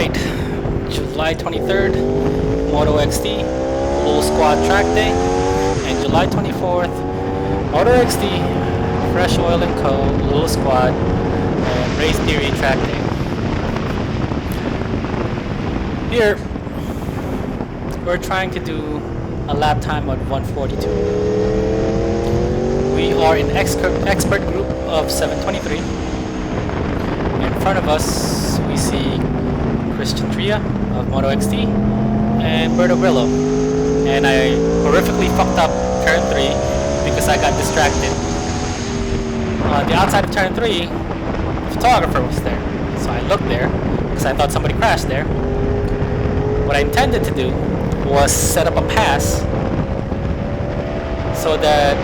Alright, July 23rd, motoxt, Little Squad Track Day, and July 24th, motoxt, Fresh Oil & Co, Little Squad, and RaceTheory Track Day. Here, we're trying to do a lap time of 1:42. We are an expert group of 723. In front of us, we see Christian Tria of motoxt and Berto Grillo. And I horrifically fucked up turn 3 because I got distracted. On the outside of turn 3, the photographer was there. So I looked there because I thought somebody crashed there. What I intended to do was set up a pass so that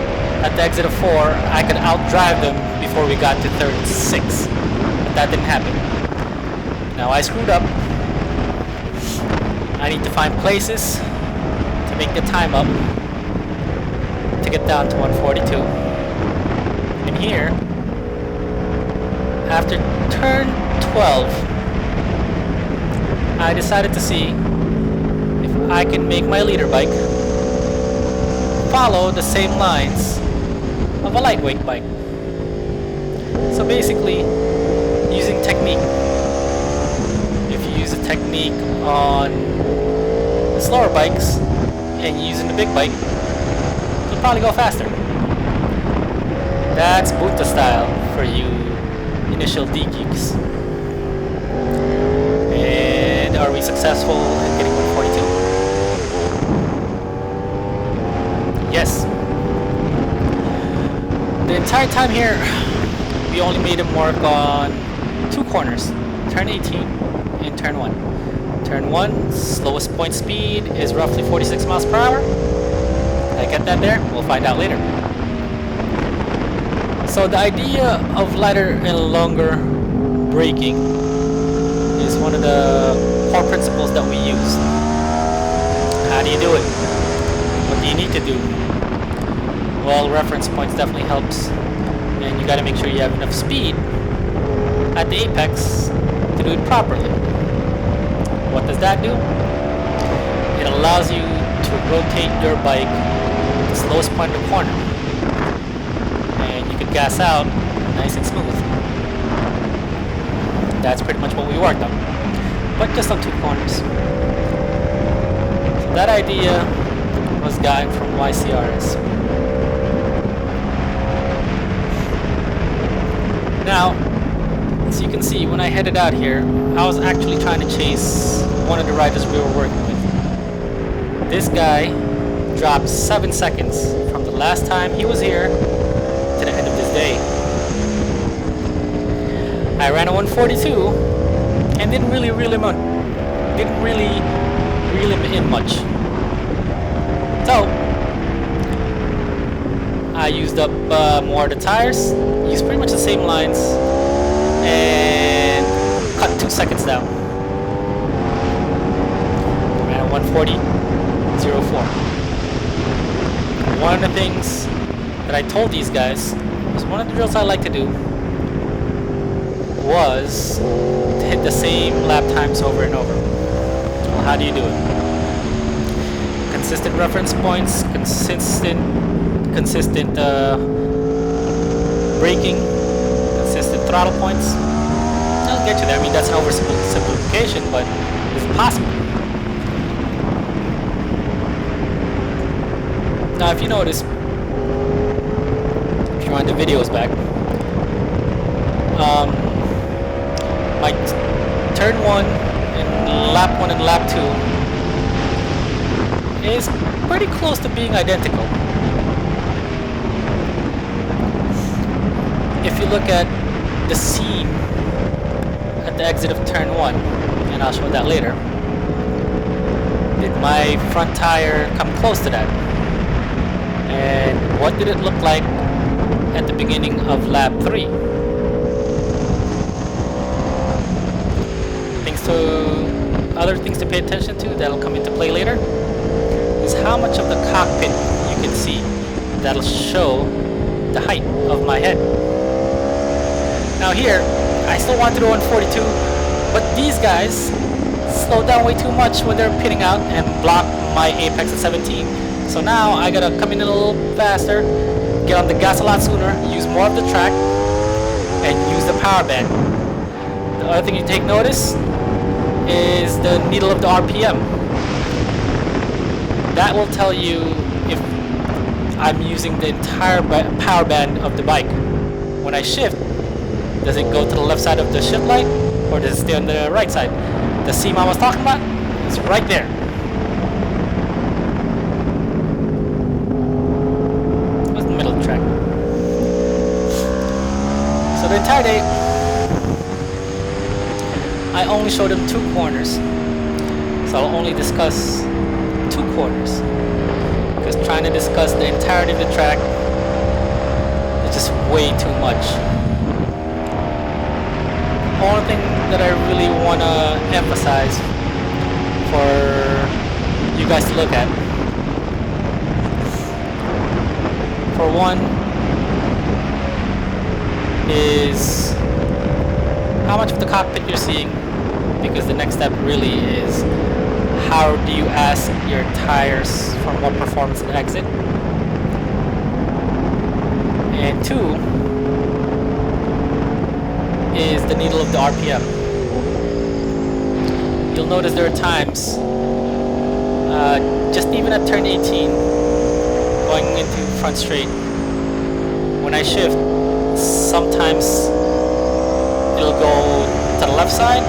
at the exit of 4 I could outdrive them before we got to third 6. But that didn't happen. Now I screwed up. I need to find places to make the time up to get down to 1:42. And here, after turn 12, I decided to see if I can make my leader bike follow the same lines of a lightweight bike. So basically, using technique. If you use a technique on the slower bikes and using the big bike, you'll probably go faster. That's Bunta style for you initial D geeks. And are we successful in getting 1:42? Yes. The entire time here, we only made him work on 2 corners, turn 18 and turn 1. Turn 1, slowest point speed is roughly 46 miles per hour. Did I get that there? We'll find out later. So the idea of lighter and longer braking is one of the core principles that we use. How do you do it? What do you need to do? Well, reference points definitely helps, and you got to make sure you have enough speed at the apex to do it properly. What does that do? It allows you to rotate your bike at the slowest point of the corner, and you can gas out nice and smooth. That's pretty much what we worked on, but just on 2 corners. So that idea was gotten from YCRS. Now, as you can see, when I headed out here, I was actually trying to chase one of the riders we were working with. This guy dropped 7 seconds from the last time he was here to the end of this day. I ran a 1:42 and didn't really reel him in much. So I used up more of the tires, used pretty much the same lines, and cut 2 seconds down. Ran a 1:40.04. One of the things that I told these guys was one of the drills I like to do was to hit the same lap times over and over. Well, how do you do it? Consistent reference points, consistent braking, consistent throttle points. I'll get you there. I mean, that's an oversimplification, but it's possible. Now, if you notice, if you wind the videos back, my turn 1 and lap 1 and lap 2 is pretty close to being identical. If you look at the seam at the exit of turn 1, and I'll show that later, did my front tire come close to that? And what did it look like at the beginning of lap 3? Other things to pay attention to that'll come into play later is how much of the cockpit you can see. That'll show the height of my head. Now here, I still want to do 142, but these guys slowed down way too much when they're pitting out and blocked my apex at 17. So now I gotta come in a little faster, get on the gas a lot sooner, use more of the track, and use the power band. The other thing you take notice is the needle of the RPM. That will tell you if I'm using the entire power band of the bike. When I shift, does it go to the left side of the shift light, or does it stay on the right side? The seam I was talking about is right there. What's the middle of the track? So the entire day, I only showed them 2 corners. So I'll only discuss 2 corners. Because trying to discuss the entirety of the track is just way too much. The only thing that I really want to emphasize for you guys to look at, for one, is how much of the cockpit you're seeing, because the next step really is how do you ask your tires from what performance to exit, and 2 is the needle of the RPM. You'll notice there are times, just even at turn 18, going into front straight, when I shift, sometimes it'll go to the left side,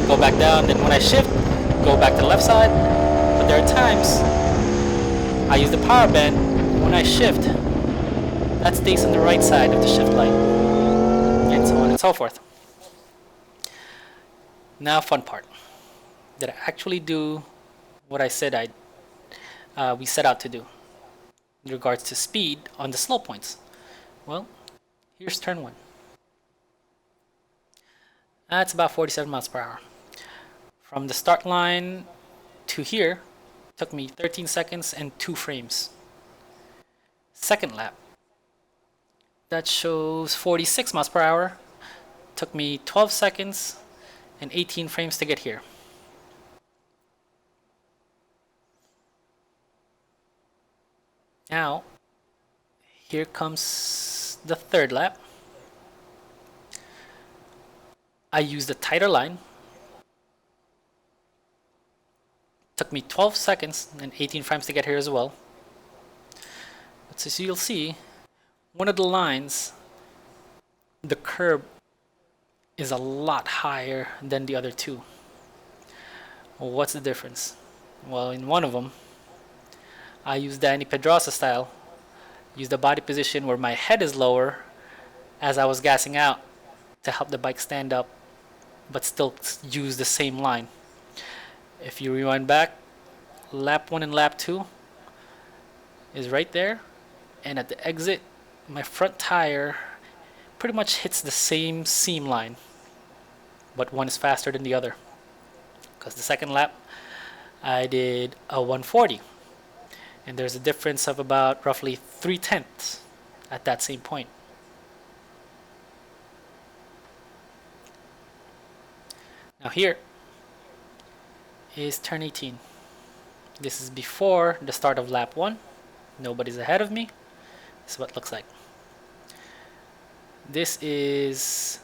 go back down, then when I shift, go back to the left side. But there are times I use the power band. When I shift, that stays on the right side of the shift light, and so on and so forth. Now, fun part. Did I actually do what I said we set out to do in regards to speed on the slow points? Well, here's turn 1. That's about 47 miles per hour. From the start line to here, took me 13 seconds and 2 frames. Second lap, that shows 46 miles per hour. Took me 12 seconds and 18 frames to get here. Now, here comes the third lap. I used a tighter line. Took me 12 seconds and 18 frames to get here as well. But so you'll see, one of the lines, the curb is a lot higher than the other 2. Well, what's the difference? Well, in one of them, I used Danny Pedrosa style. Used the body position where my head is lower as I was gassing out to help the bike stand up, but still use the same line. If you rewind back, lap 1 and lap 2 is right there, and at the exit, my front tire pretty much hits the same seam line, but one is faster than the other. Because the second lap, I did a 140, and there's a difference of about roughly 3/10 at that same point. Now here is turn 18. This is before the start of lap 1. Nobody's ahead of me. This is what it looks like. This is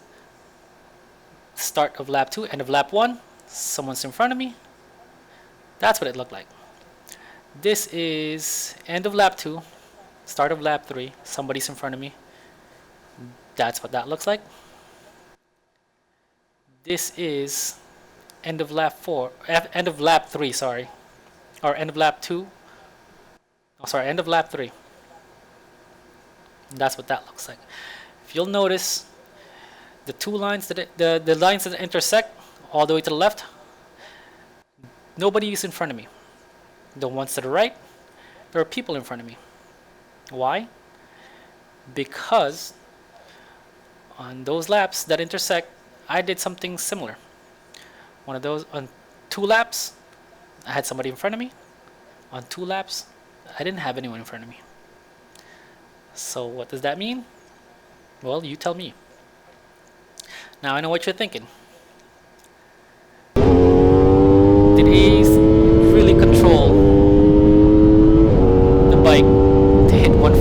start of lap 2, end of lap 1. Someone's in front of me. That's what it looked like. This is end of lap 2, start of lap 3. Somebody's in front of me. That's what that looks like. This is end of lap 4, end of lap 3, sorry, or end of lap 2. Oh, sorry, end of lap 3. That's what that looks like. If you'll notice, the two lines that the lines that intersect all the way to the left, nobody is in front of me. The ones to the right, there are people in front of me. Why? Because on those laps that intersect, I did something similar. One of those, on 2 laps, I had somebody in front of me. On 2 laps, I didn't have anyone in front of me. So what does that mean? Well, you tell me. Now I know what you're thinking.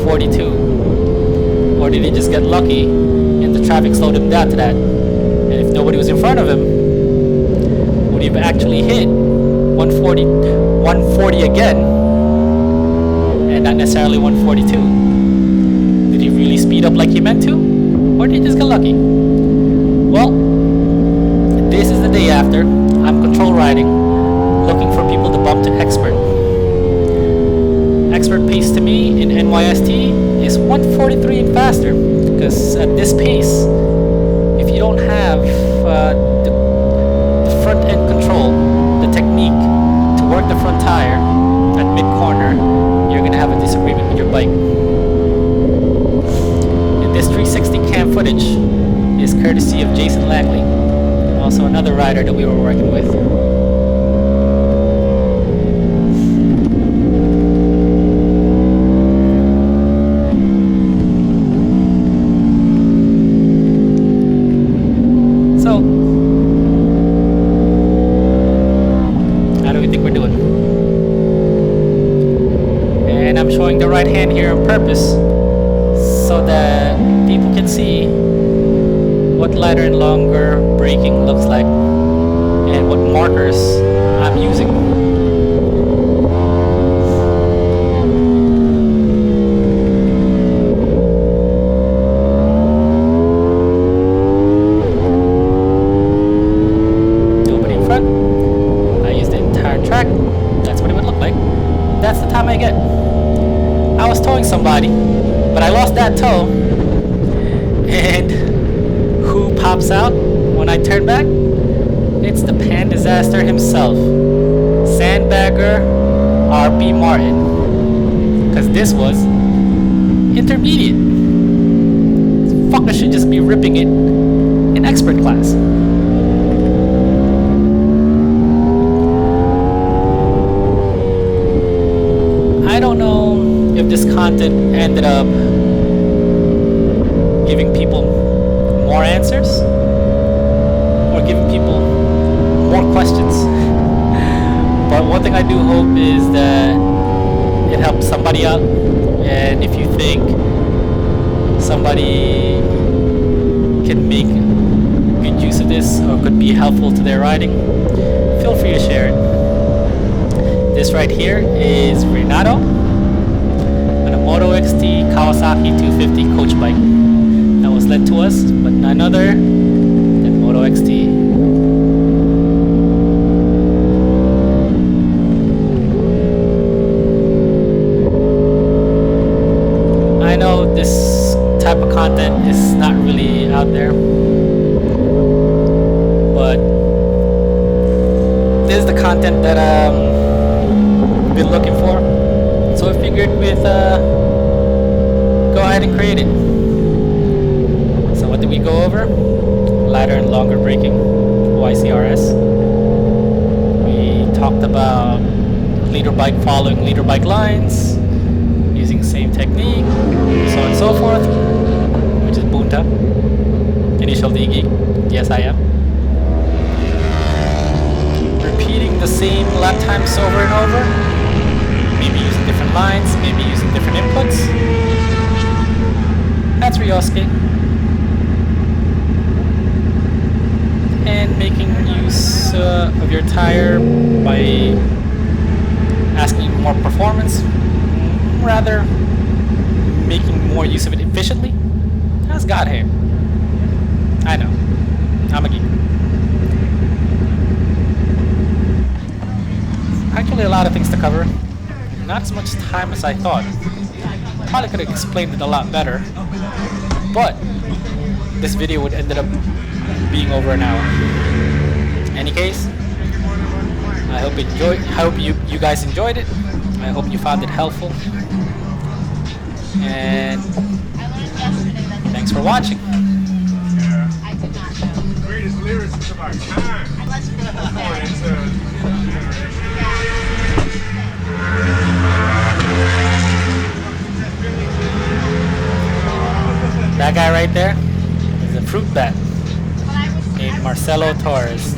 142? Or did he just get lucky and the traffic slowed him down to that? And if nobody was in front of him, would he have actually hit 140 again and not necessarily 142? Did he really speed up like he meant to? Or did he just get lucky? Well, this is the day after. I'm control riding, looking for people to bump to expert. Expert pace to me in NYST is 143 and faster, because at this pace, if you don't have the front end control, the technique to work the front tire at mid-corner, you're going to have a disagreement with your bike. And this 360 cam footage is courtesy of Jason Langley, also another rider that we were working with. So, how do we think we're doing? And I'm showing the right hand here on purpose so that people can see what lighter and longer braking looks like and what markers I'm using. Nobody in front. I use the entire track. That's what it would look like. That's the time I get. I was towing somebody, but I lost that tow, and who pops out when I turn back? It's the pan disaster himself, Sandbagger RP Martin, because this was intermediate. Fucker should just be ripping it in expert class. I don't know if this content ended up giving people more answers or giving people more questions. But one thing I do hope is that it helps somebody out, and if you think somebody can make good use of this or could be helpful to their riding, feel free to share it. This right here is Renato on a motoxt Kawasaki 250 coach bike that was lent to us, but none other than motoxt. I know this type of content is not really out there, but this is the content that been looking for, so I figured we'd go ahead and create it. So what did we go over? Lighter and longer braking, YCRS. We talked about leader bike following leader bike lines, using same technique, so on and so forth, which is Bunta. Initial Digi, yes I am. Repeating the same lap times over and over, maybe using different lines, maybe using different inputs. That's Ryosuke. And making use of your tire by asking more performance, rather making more use of it efficiently. That's God here. I know, I'm a geek. Actually a lot of things to cover. Not as much time as I thought. Probably could have explained it a lot better, but this video would ended up being over an hour. Any case, I hope you guys enjoyed it. I hope you found it helpful, and thanks for watching. Greatest lyricist of our time. That guy right there is a fruit bat named Marcelo Torres.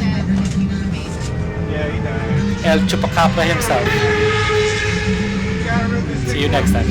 El Chupacabra himself. See you next time.